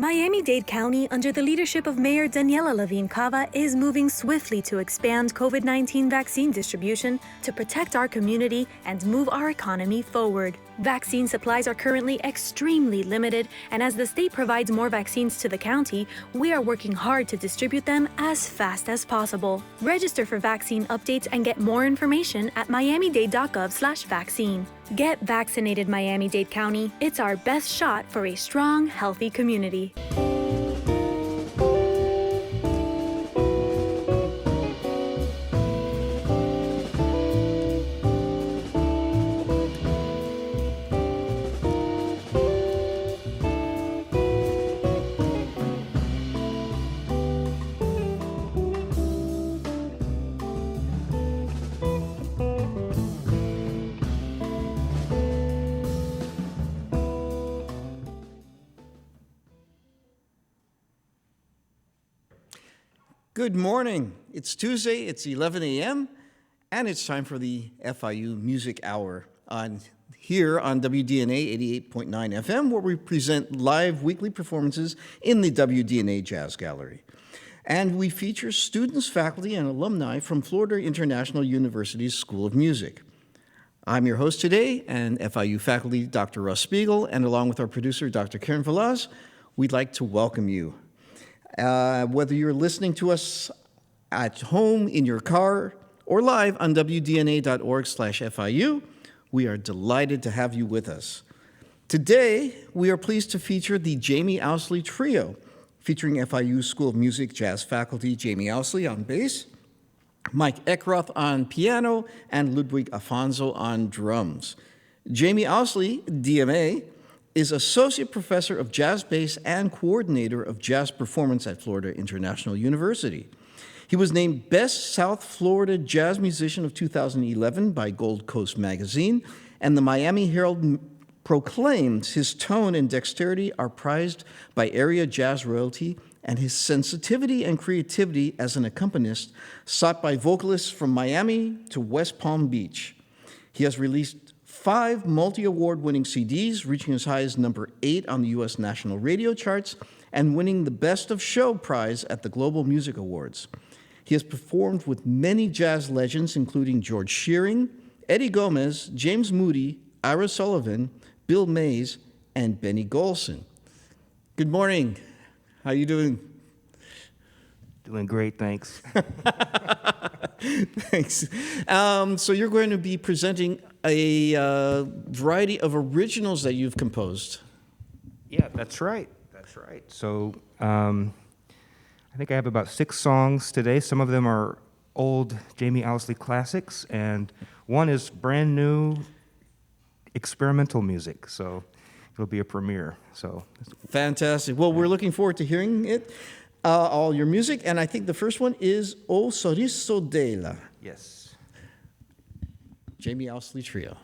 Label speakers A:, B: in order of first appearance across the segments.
A: Miami-Dade County, under the leadership of Mayor Daniela Levine Cava, is moving swiftly to expand COVID-19 vaccine distribution to protect our community and move our economy forward. Vaccine supplies are currently extremely limited, and as the state provides more vaccines to the county, we are working hard to distribute them as fast as possible. Register for vaccine updates and get more information at miamidade.gov/vaccine. Get vaccinated, Miami-Dade County. It's our best shot for a strong, healthy community.
B: Good morning. It's Tuesday, it's 11 a.m., and it's time for the FIU Music Hour here on WDNA 88.9 FM, where we present live weekly performances in the WDNA Jazz Gallery. And we feature students, faculty, and alumni from Florida International University's School of Music. I'm your host today, and FIU faculty Dr. Russ Spiegel, and along with our producer, Dr. Karen Velaz, we'd like to welcome you. Whether you're listening to us at home, in your car, or live on WDNA.org/FIU, we are delighted to have you with us. Today, we are pleased to feature the Jamie Ousley Trio, featuring FIU School of Music jazz faculty Jamie Ousley on bass, Mike Eckroth on piano, and Ludwig Alfonso on drums. Jamie Ousley, DMA, is Associate Professor of Jazz Bass and Coordinator of Jazz Performance at Florida International University. He was named Best South Florida Jazz Musician of 2011 by Gold Coast Magazine, and the Miami Herald proclaimed his tone and dexterity are prized by area jazz royalty, and his sensitivity and creativity as an accompanist sought by vocalists from Miami to West Palm Beach. He has released 5 multi-award-winning CDs, reaching as high as number 8 on the U.S. national radio charts and winning the Best of Show prize at the Global Music Awards. He has performed with many jazz legends, including George Shearing, Eddie Gomez, James Moody, Ira Sullivan, Bill Mays, and Benny Golson. Good morning. How are you doing?
C: Doing great, thanks.
B: Thanks. So you're going to be presenting a variety of originals that you've composed.
C: Yeah, that's right. That's right. So I think I have about 6 songs today. Some of them are old Jamie Ousley classics, and one is brand new experimental music. So it'll be a premiere. So
B: fantastic. Well, we're looking forward to hearing it. All your music, and I think the first one is O Sorriso Dela.
C: Yes.
B: Jamie Ousley Trio.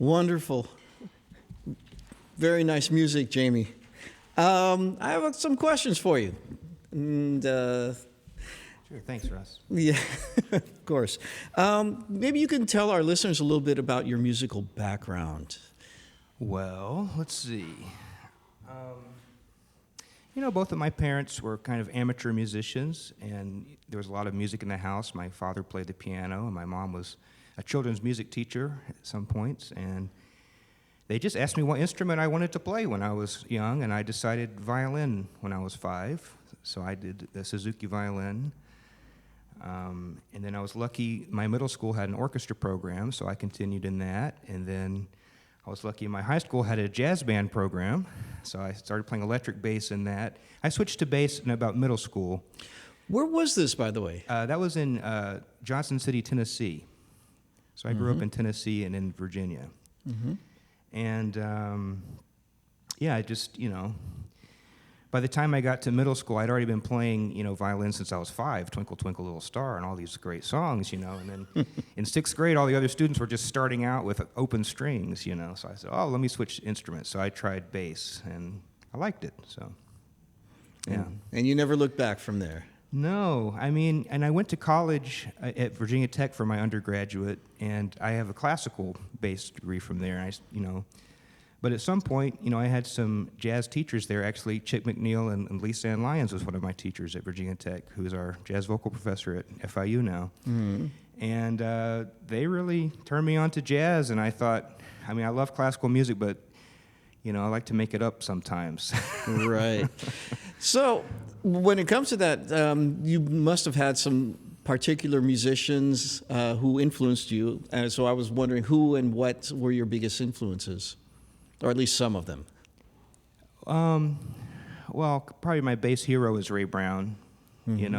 B: Wonderful. Very nice music, Jamie. I have some questions for you. And,
C: Sure, thanks, Russ.
B: yeah, of course. Maybe you can tell our listeners a little bit about your musical background.
C: Well, let's see. Both of my parents were kind of amateur musicians, and there was a lot of music in the house. My father played the piano, and my mom was a children's music teacher at some points, and they just asked me what instrument I wanted to play when I was young, and I decided violin when I was 5. So I did the Suzuki violin. And then I was lucky, my middle school had an orchestra program, so I continued in that. And then I was lucky my high school had a jazz band program, so I started playing electric bass in that. I switched to bass in about middle school.
B: Where was this, by the way?
C: That was in Johnson City, Tennessee. So I grew up in Tennessee and in Virginia. And I just, by the time I got to middle school, I'd already been playing, violin since I was 5, Twinkle, Twinkle, Little Star, and all these great songs, and then in 6th grade, all the other students were just starting out with open strings, so I said, let me switch instruments. So I tried bass, and I liked it, so, yeah.
B: And you never looked back from there?
C: No, and I went to college at Virginia Tech for my undergraduate, and I have a classical bass degree from there, and but at some point, I had some jazz teachers there. Actually, Chick McNeil and Lisa Ann Lyons was one of my teachers at Virginia Tech, who's our jazz vocal professor at FIU now. And they really turned me on to jazz, and I thought, I love classical music, but, I like to make it up sometimes.
B: Right. So when it comes to that, you must have had some particular musicians who influenced you. And so I was wondering who and what were your biggest influences? Or at least some of them.
C: Well, probably my bass hero is Ray Brown,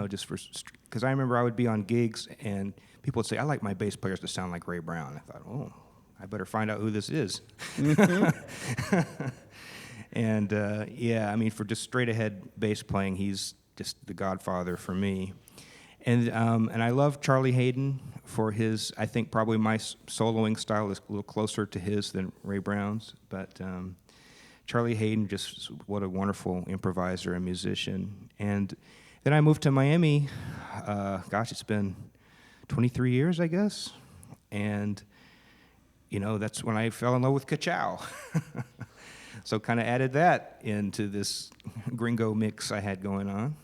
C: just because I remember I would be on gigs and people would say, I like my bass players to sound like Ray Brown. I thought, I better find out who this is. And for just straight ahead bass playing, he's just the godfather for me. And I love Charlie Hayden for his, I think probably my soloing style is a little closer to his than Ray Brown's, but Charlie Hayden, just what a wonderful improviser and musician. And then I moved to Miami, it's been 23 years, I guess, and, that's when I fell in love with Ka-chow. So kind of added that into this gringo mix I had going on.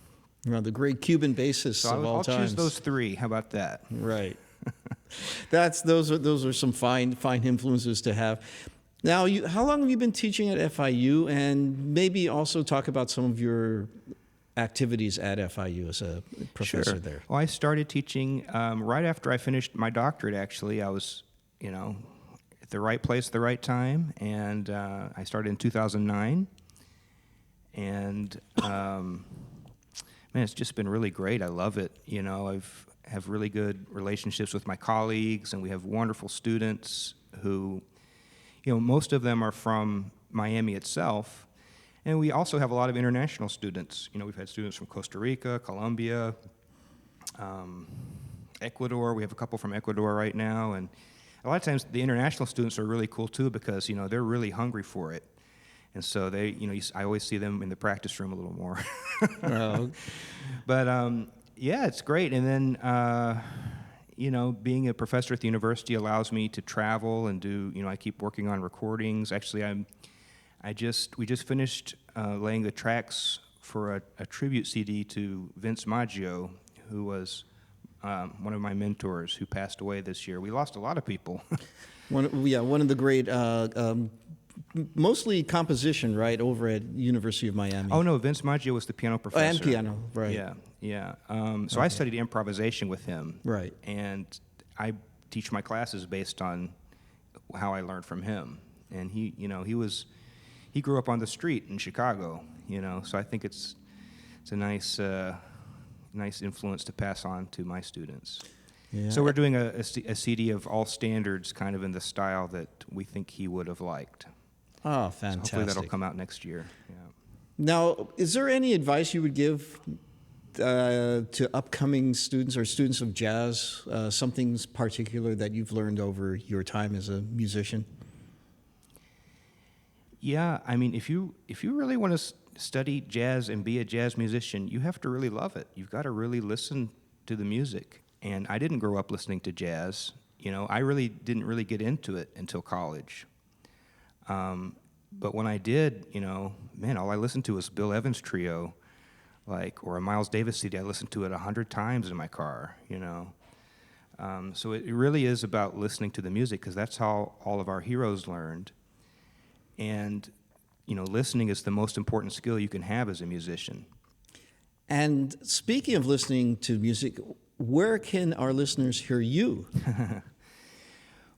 B: The great Cuban bassists of all times.
C: I'll choose those 3. How about that?
B: Right. Those are some fine influences to have. Now, how long have you been teaching at FIU? And maybe also talk about some of your activities at FIU as a professor there.
C: Well, I started teaching right after I finished my doctorate, actually. I was, at the right place at the right time. And I started in 2009. And... man, it's just been really great. I love it. I have really good relationships with my colleagues, and we have wonderful students who, most of them are from Miami itself, and we also have a lot of international students. We've had students from Costa Rica, Colombia, Ecuador. We have a couple from Ecuador right now, and a lot of times the international students are really cool too because, they're really hungry for it. And so they, I always see them in the practice room a little more. But it's great. And then, being a professor at the university allows me to travel and do, I keep working on recordings. Actually, we just finished laying the tracks for a tribute CD to Vince Maggio, who was one of my mentors who passed away this year. We lost a lot of people.
B: One of the great. Mostly composition, right, over at University of Miami.
C: Oh, no, Vince Maggio was the piano professor.
B: And piano, right.
C: Yeah. So I studied improvisation with him.
B: Right.
C: And I teach my classes based on how I learned from him. And he grew up on the street in Chicago, so I think it's a nice influence to pass on to my students. Yeah. So we're doing a CD of all standards, kind of in the style that we think he would have liked.
B: Oh, fantastic.
C: So hopefully that'll come out next year. Yeah.
B: Now, is there any advice you would give to upcoming students or students of jazz, something particular that you've learned over your time as a musician?
C: Yeah, I mean, if you really want to study jazz and be a jazz musician, you have to really love it. You've got to really listen to the music. And I didn't grow up listening to jazz. You know, I really didn't really get into it until college. But when I did, you know, man, all I listened to was Bill Evans Trio, or a Miles Davis CD. I listened to it 100 times in my car, you know. So it really is about listening to the music, because that's how all of our heroes learned. And, you know, listening is the most important skill you can have as a musician.
B: And speaking of listening to music, where can our listeners hear you?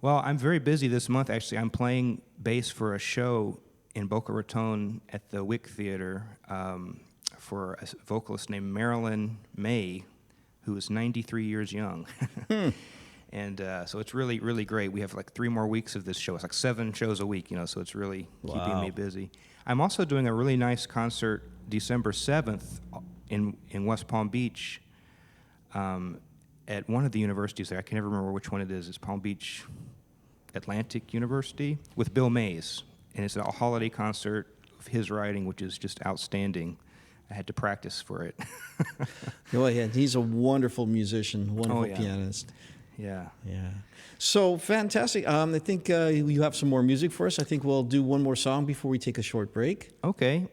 C: Well, I'm very busy this month, actually. I'm playing bass for a show in Boca Raton at the Wick Theater for a vocalist named Marilyn May, who is 93 years young. And so it's really, really great. We have like 3 more weeks of this show. It's like 7 shows a week, you know, so it's really keeping me busy. I'm also doing a really nice concert December 7th in West Palm Beach at one of the universities there. I can never remember which one it is. It's Palm Beach Atlantic University with Bill Mays. And it's a holiday concert of his writing, which is just outstanding. I had to practice for it.
B: Go ahead. He's a wonderful musician, wonderful pianist.
C: Yeah.
B: Yeah. So fantastic. I think you have some more music for us. I think we'll do one more song before we take a short break.
C: Okay.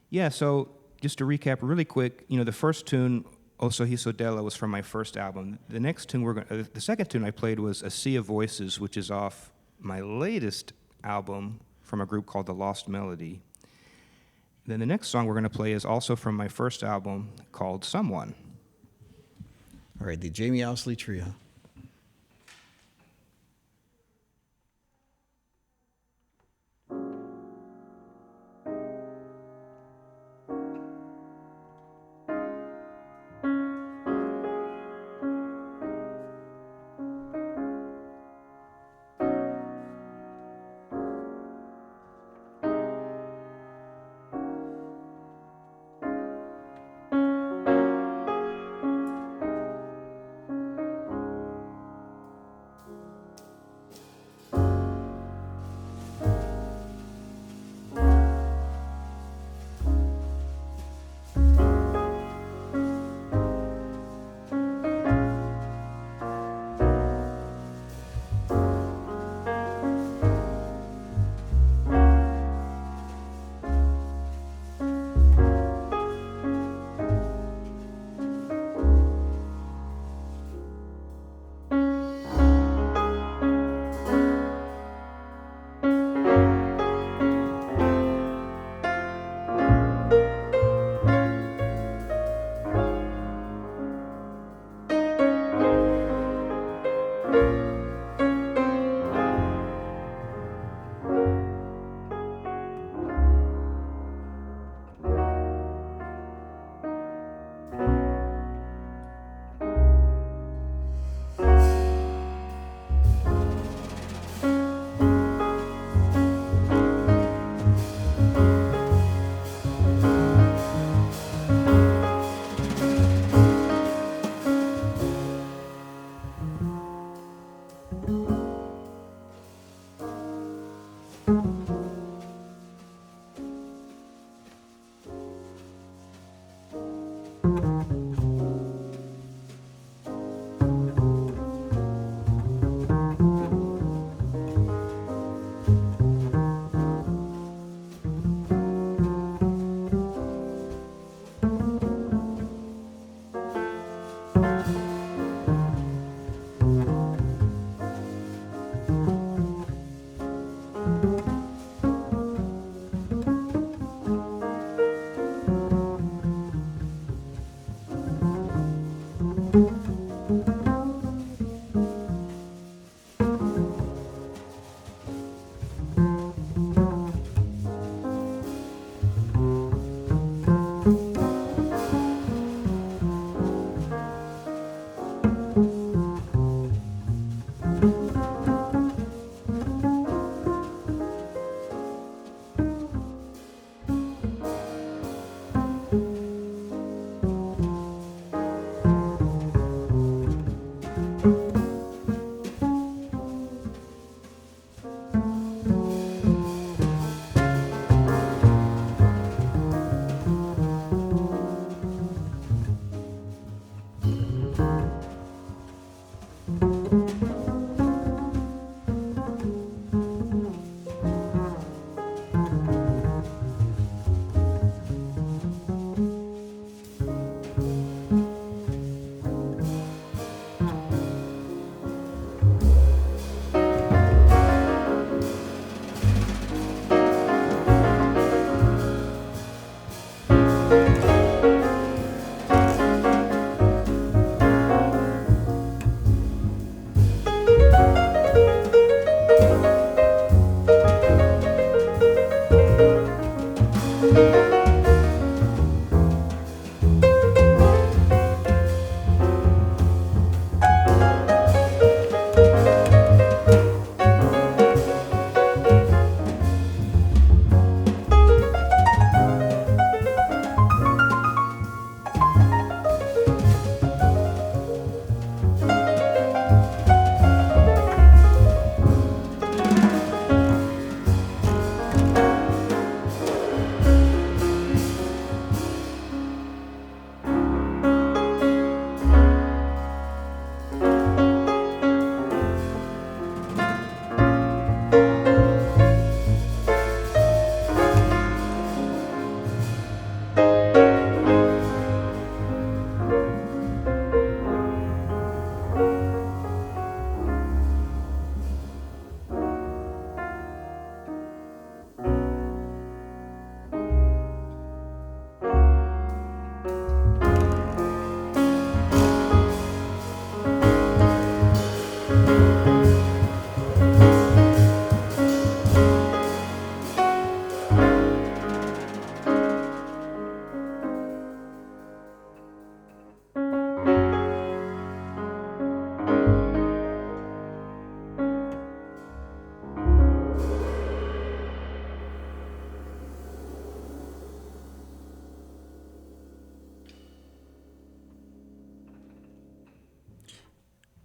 C: Yeah, so just to recap really quick, you know, the first tune, O Sorriso Della, was from my first album. The next tune the second tune I played was A Sea of Voices, which is off my latest album from a group called The Lost Melody. Then the next song we're going to play is also from my first album called Someone.
B: All right, the Jamie Ousley Trio.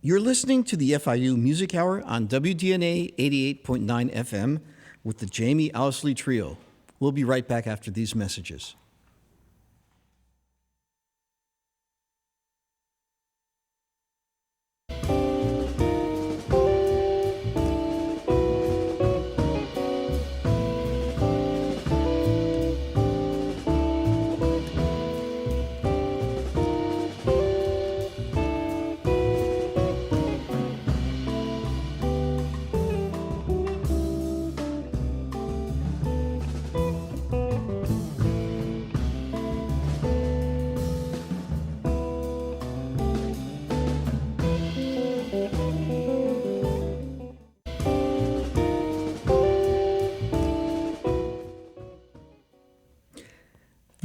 B: You're listening to the FIU Music Hour on WDNA 88.9 FM with the Jamie Ousley Trio. We'll be right back after these messages.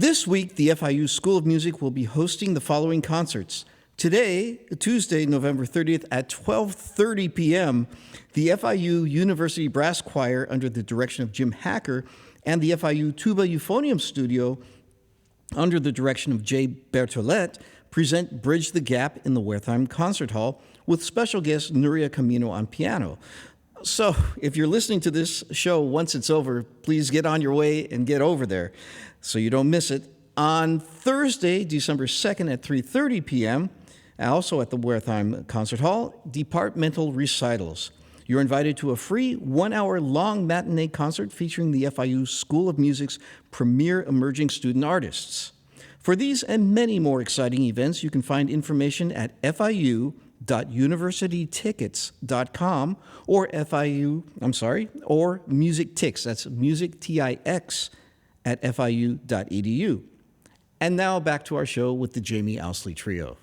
B: This week, the FIU School of Music will be hosting the following concerts. Today, Tuesday, November 30th at 12:30 p.m., the FIU University Brass Choir under the direction of Jim Hacker and the FIU Tuba Euphonium Studio under the direction of Jay Bertolet present Bridge the Gap in the Wertheim Concert Hall with special guest Nuria Camino on piano. So if you're listening to this show once it's over, please get on your way and get over there so you don't miss it. On Thursday, December 2nd at 3:30 p.m., also at the Wertheim Concert Hall, departmental recitals. You're invited to a free 1-hour-long matinee concert featuring the FIU School of Music's premier emerging student artists. For these and many more exciting events, you can find information at fiu.universitytickets.com or or MusicTix, that's MusicTix at fiu.edu. And now back to our show with the Jamie Ousley Trio.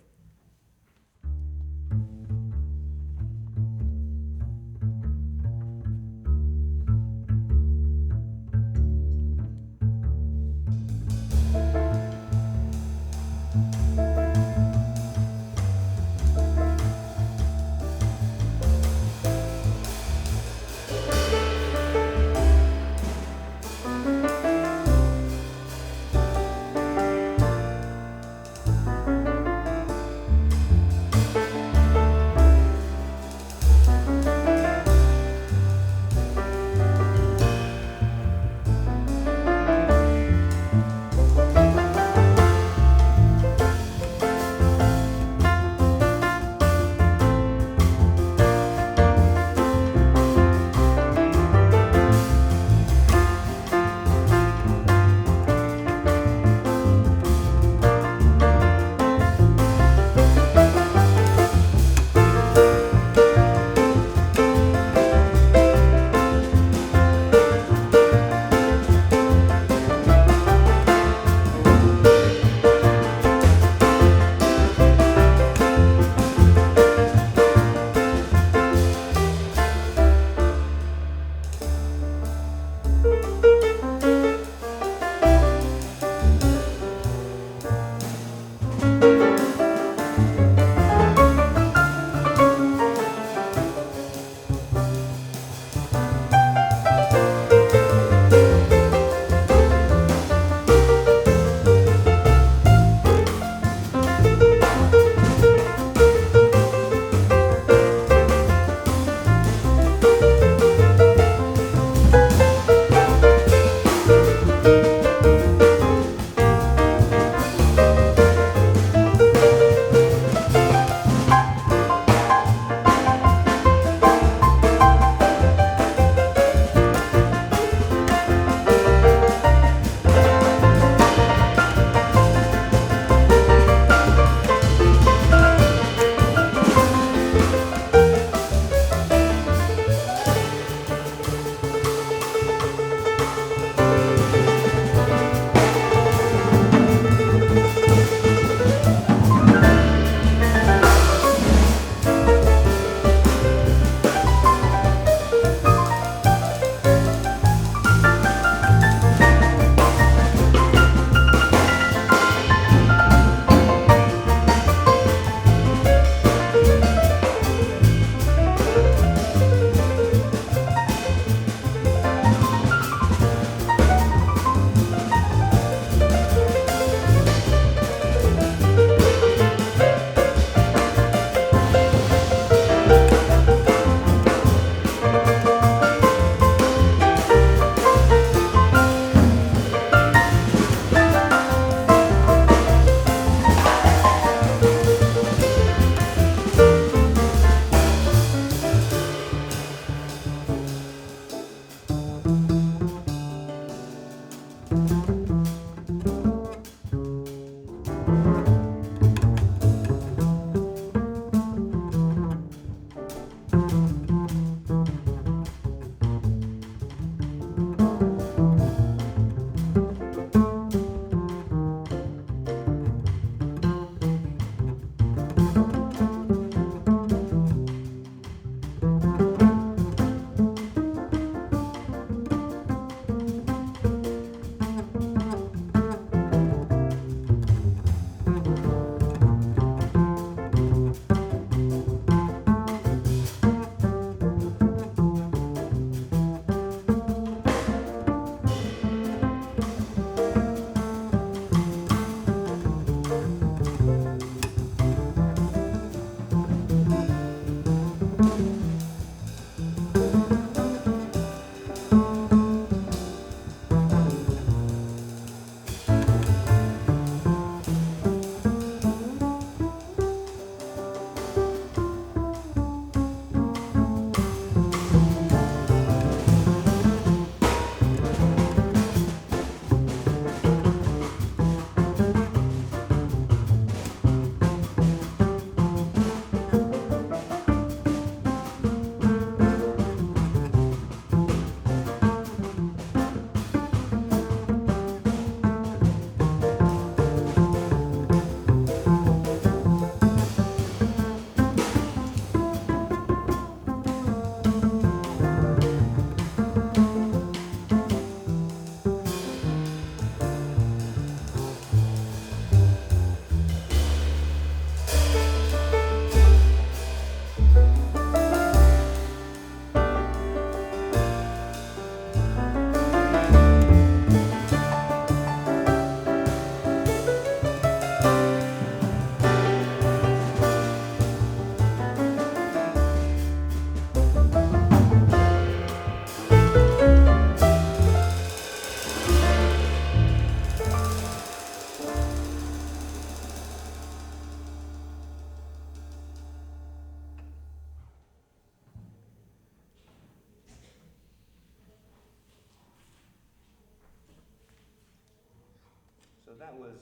C: That was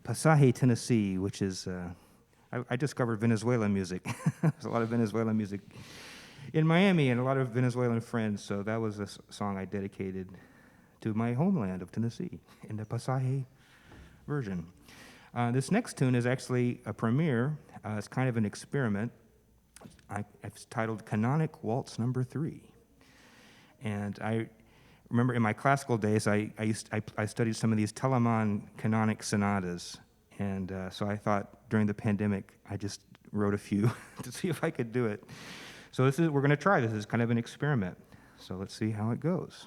C: Pasaje, Tennessee, which is, I discovered Venezuelan music. There's a lot of Venezuelan music in Miami and a lot of Venezuelan friends, so that was a song I dedicated to my homeland of Tennessee in the Pasaje version. This next tune is actually a premiere. It's kind of an experiment. It's titled Canonic Waltz Number 3. And I remember in my classical days, I studied some of these Telemann canonic sonatas, and so I thought during the pandemic I just wrote a few to see if I could do it. So we're going to try this. This is kind of an experiment. So let's see how it goes.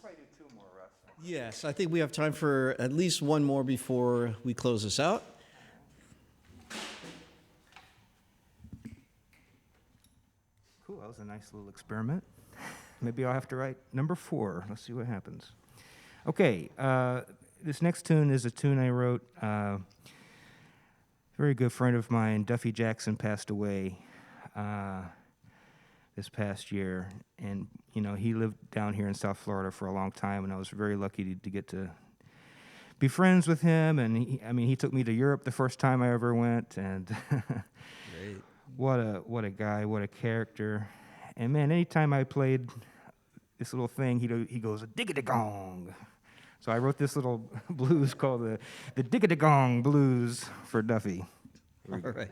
C: probably do two more, Russ.
B: Yes, I think we have time for at least one more before we close this out.
C: Cool, that was a nice little experiment. Maybe I'll have to write number 4. Let's see what happens. Okay, this next tune is a tune I wrote. A very good friend of mine, Duffy Jackson, passed away this past year. And, you know, he lived down here in South Florida for a long time, and I was very lucky to get to be friends with him. And, he took me to Europe the first time I ever went, and
B: Great.
C: What a guy, what a character. And man, anytime I played this little thing, he goes, dig-a-da-gong. So I wrote this little blues called the dig-a-da-gong blues for Duffy.
B: All right.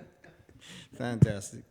B: Fantastic.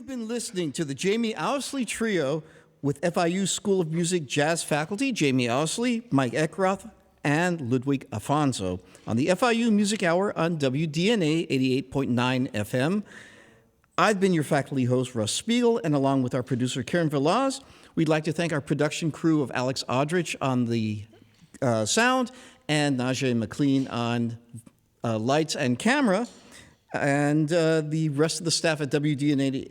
B: You've been listening to the Jamie Ousley Trio with FIU School of Music Jazz faculty Jamie Ousley, Mike Eckroth, and Ludwig Alfonso on the FIU Music Hour on WDNA 88.9 FM. I've been your faculty host, Russ Spiegel, and along with our producer, Karen Velaz, we'd like to thank our production crew of Alex Aldrich on the sound and Najee McLean on lights and camera, and the rest of the staff at WDNA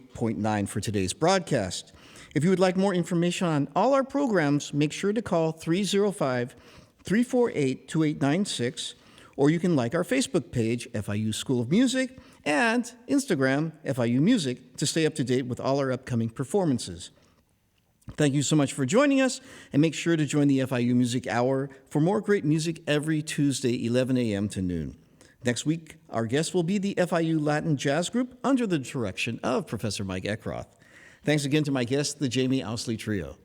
B: 88.9 for today's broadcast. If you would like more information on all our programs, make sure to call 305-348-2896, or you can like our Facebook page, FIU School of Music, and Instagram, FIU Music, to stay up to date with all our upcoming performances. Thank you so much for joining us, and make sure to join the FIU Music Hour for more great music every Tuesday, 11 a.m. to noon. Next week, our guest will be the FIU Latin Jazz Group under the direction of Professor Mike Eckroth. Thanks again to my guest, the Jamie Ousley Trio.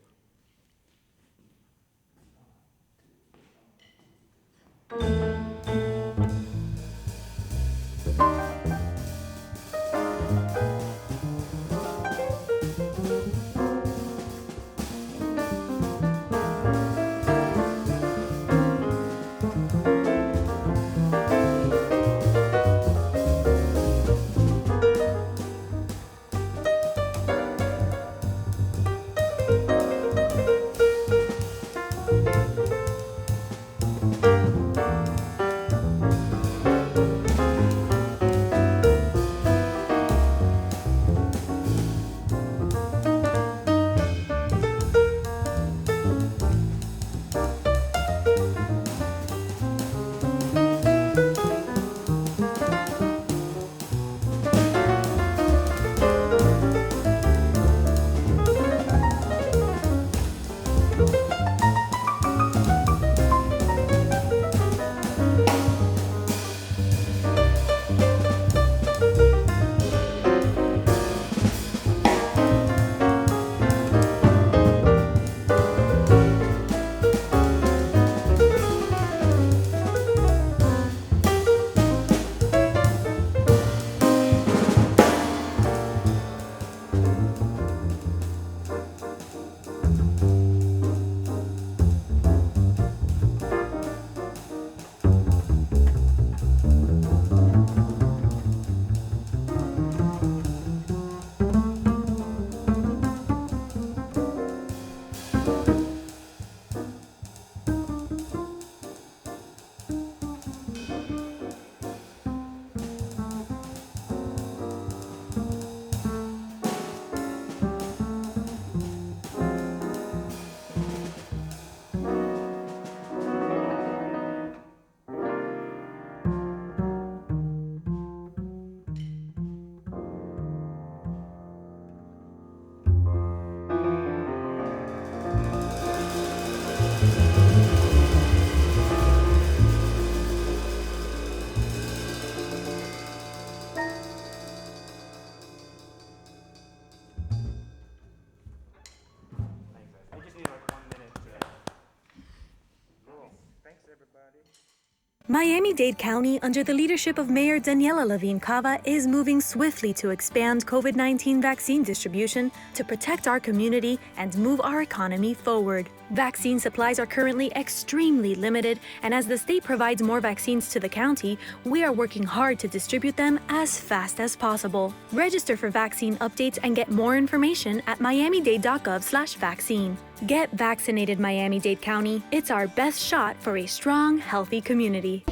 A: Miami-Dade County, under the leadership of Mayor Daniela Levine Cava, is moving swiftly to expand COVID-19 vaccine distribution to protect our community and move our economy forward. Vaccine supplies are currently extremely limited, and as the state provides more vaccines to the county, we are working hard to distribute them as fast as possible. Register for vaccine updates and get more information at miamidade.gov/vaccine. Get vaccinated, Miami-Dade County. It's our best shot for a strong, healthy community.